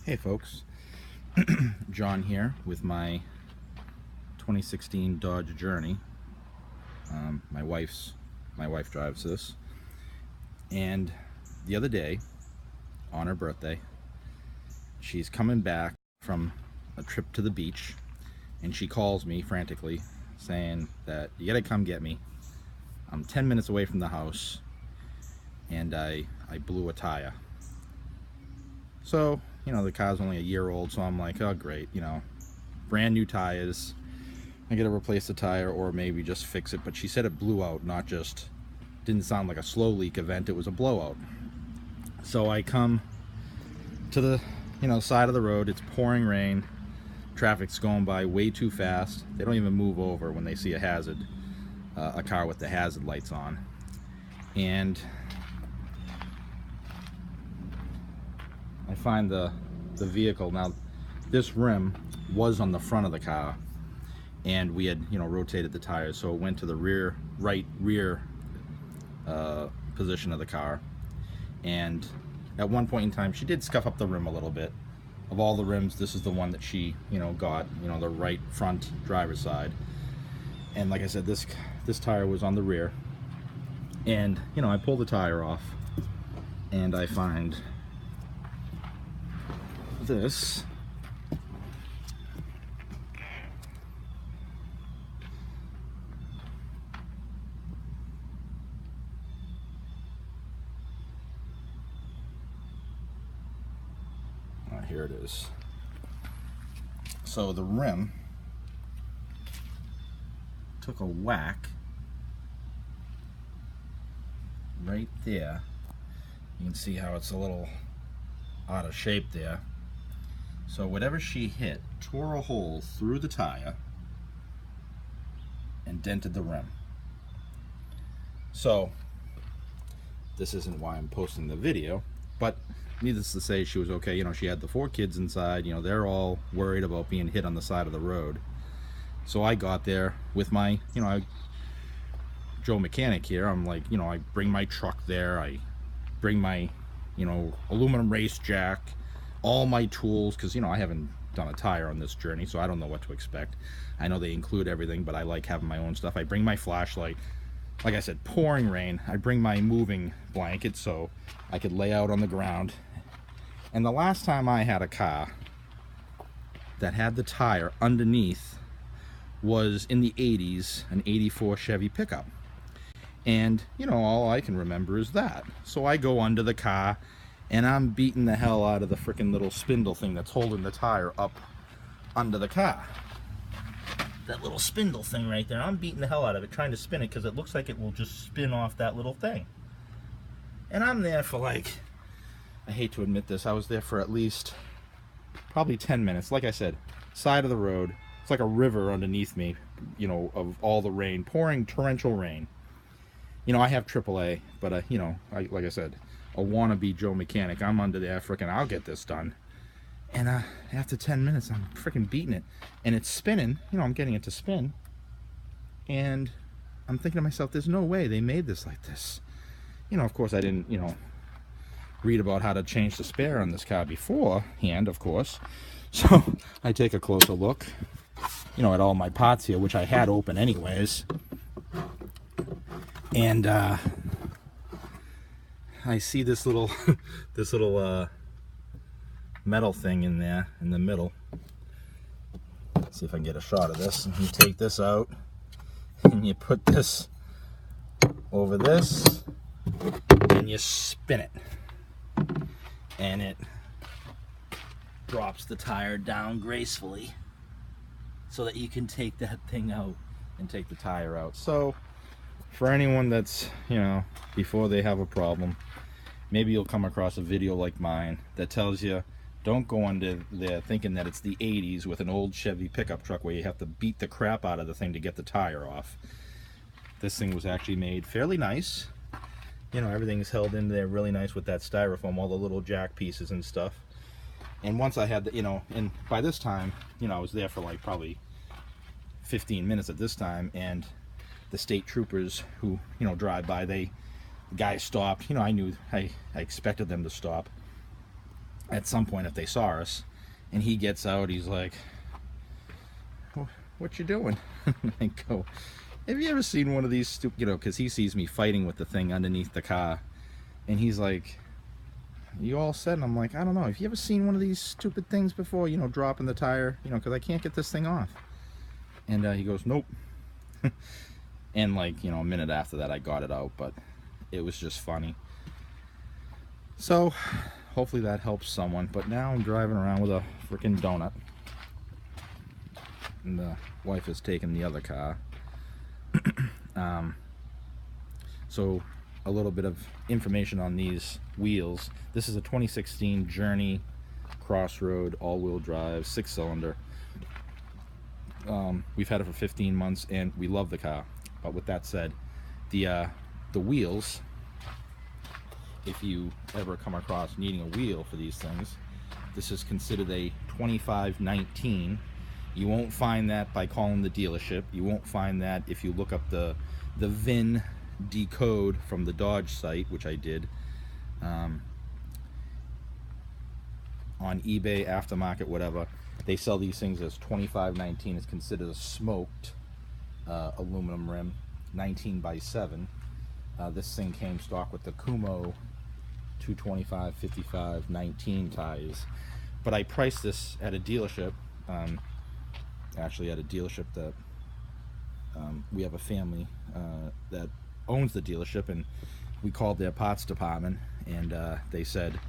Hey folks, John here with my 2016 Dodge Journey. My wife drives this, and the other day, on her birthday, she's coming back from a trip to the beach, and she calls me frantically, saying that you gotta come get me. I'm 10 minutes away from the house, and I blew a tire. So, the car's only a year old, so I'm like, oh great, brand new tires. I gotta replace the tire or maybe just fix it. But she said it blew out, not just, didn't sound like a slow leak event, it was a blowout. So I come to the, side of the road, it's pouring rain, traffic's going by way too fast. They don't even move over when they see a hazard, a car with the hazard lights on. And I find the vehicle. Now this rim was on the front of the car, and we had rotated the tires, so it went to the right rear position of the car. And at one point in time she did scuff up the rim a little bit. Of all the rims, this is the one that she got, the right front driver's side. And like I said, this tire was on the rear, and I pull the tire off and I find this. Here it is. So the rim took a whack right there. You can see how it's a little out of shape there. So whatever she hit tore a hole through the tire and dented the rim. So this isn't why I'm posting the video, but needless to say, she was okay. She had the 4 kids inside. They're all worried about being hit on the side of the road. So I got there with my, Joe mechanic here. I'm like, I bring my truck there. I bring my, aluminum race jack, all my tools, because, I haven't done a tire on this journey, so I don't know what to expect. I know they include everything, but I like having my own stuff. I bring my flashlight. Like I said, pouring rain. I bring my moving blanket so I could lay out on the ground. And the last time I had a car that had the tire underneath was in the 80s, an 84 Chevy pickup. And, all I can remember is that. So I go under the car, and I'm beating the hell out of the freaking little spindle thing that's holding the tire up under the car. That little spindle thing right there, I'm beating the hell out of it, trying to spin it, because it looks like it will just spin off that little thing. And I'm there for I hate to admit this, I was there for at least probably 10 minutes. Like I said, side of the road, it's like a river underneath me, of all the rain, pouring torrential rain. I have AAA, but like I said, a wannabe Joe mechanic. I'm under there freaking, I'll get this done. And after 10 minutes, I'm freaking beating it, and it's spinning. I'm getting it to spin, and I'm thinking to myself, there's no way they made this like this. Of course I didn't, read about how to change the spare on this car beforehand, of course. So I take a closer look, at all my parts here, which I had open anyways. And I see this little metal thing in there in the middle. Let's see if I can get a shot of this. And you take this out and you put this over this and you spin it, and it drops the tire down gracefully so that you can take that thing out and take the tire out. So for anyone that's, before they have a problem, maybe you'll come across a video like mine that tells you, don't go under there thinking that it's the 80s with an old Chevy pickup truck where you have to beat the crap out of the thing to get the tire off. This thing was actually made fairly nice. Everything's held in there really nice with that styrofoam, all the little jack pieces and stuff. And once I had the, and by this time, I was there for probably 15 minutes at this time, and the state troopers who, drive by, the guy stopped. I knew, I expected them to stop. at some point if they saw us. And he gets out, he's like, what you doing? I go, have you ever seen one of these stupid, you know, because he sees me fighting with the thing underneath the car. And he's like, you all set? And I'm like, I don't know. Have you ever seen one of these stupid things before, you know, dropping the tire, you know, because I can't get this thing off. And he goes, nope. And like, you know, a minute after that I got it out, but it was just funny. So hopefully that helps someone. But now I'm driving around with a freaking donut, and the wife has taken the other car. So a little bit of information on these wheels. This is a 2016 Journey Crossroad all-wheel drive 6-cylinder. We've had it for 15 months and we love the car. But with that said, the wheels, if you ever come across needing a wheel for these things, this is considered a 2519. You won't find that by calling the dealership. You won't find that if you look up the VIN decode from the Dodge site, which I did, on eBay, aftermarket, whatever. They sell these things as 2519. It's considered a smoked aluminum rim, 19x7. This thing came stock with the Kumo 225, 55, 19 tires. But I priced this at a dealership, actually at a dealership that we have a family that owns the dealership, and we called their parts department, and they said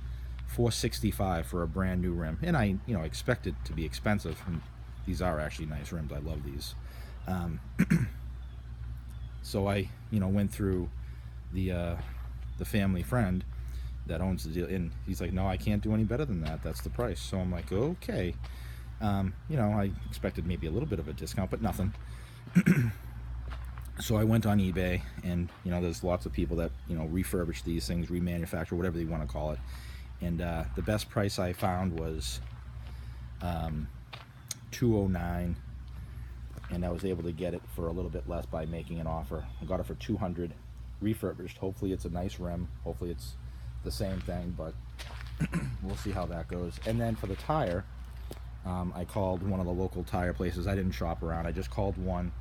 $465 for a brand new rim. And I, you know, expected to be expensive, and these are actually nice rims. I love these. So I, you know, went through the family friend that owns the deal, and he's like, no, I can't do any better than that. That's the price. So I'm like, okay. You know, I expected maybe a little bit of a discount, but nothing. So I went on eBay, and you know, there's lots of people that, you know, refurbish these things, remanufacture, whatever they want to call it. And the best price I found was $209, and I was able to get it for a little bit less by making an offer. I got it for $200, refurbished. Hopefully it's a nice rim. Hopefully it's the same thing, but we'll see how that goes. And then for the tire, I called one of the local tire places. I didn't shop around. I just called one.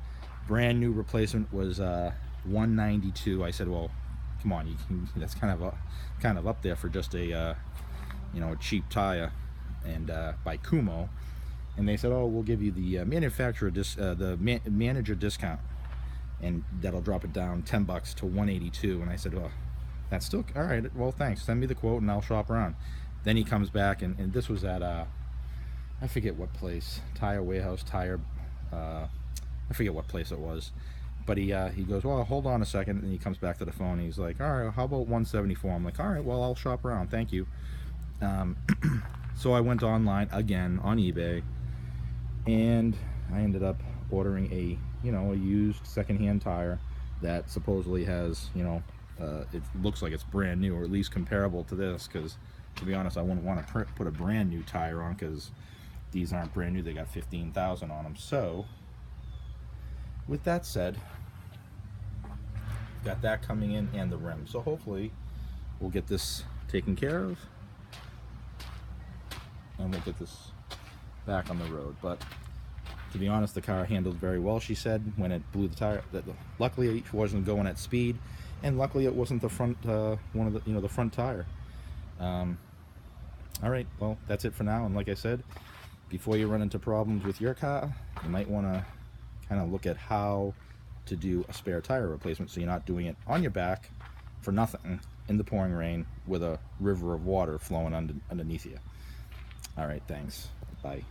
Brand new replacement was $192. I said, well, come on, you can, that's kind of up there for just a you know, a cheap tire, and by Kumo. And they said, oh, we'll give you the manufacturer manager discount, and that'll drop it down $10 to $182. And I said, well, that's still all right. Well, thanks. Send me the quote and I'll shop around. Then he comes back, and this was at I forget what place, Tire Warehouse, Tire, I forget what place it was, but he goes, well, hold on a second, and he comes back to the phone, and he's like, all right, how about 174? I'm like, all right, well, I'll shop around, thank you. So I went online again on eBay, and I ended up ordering a, you know, a used secondhand tire that supposedly has, you know, it looks like it's brand new, or at least comparable to this, because to be honest, I wouldn't want to put a brand new tire on, because these aren't brand new. They got 15,000 on them. So with that said, got that coming in, and the rim. So hopefully we'll get this taken care of, and we'll get this back on the road. But to be honest, the car handled very well, she said, when it blew the tire. Luckily it wasn't going at speed, and luckily it wasn't the front one of the, you know, the front tire. All right, well, that's it for now. And like I said, before you run into problems with your car, you might want to kind of look at how to do a spare tire replacement, so you're not doing it on your back for nothing in the pouring rain with a river of water flowing underneath you. All right, thanks. Bye.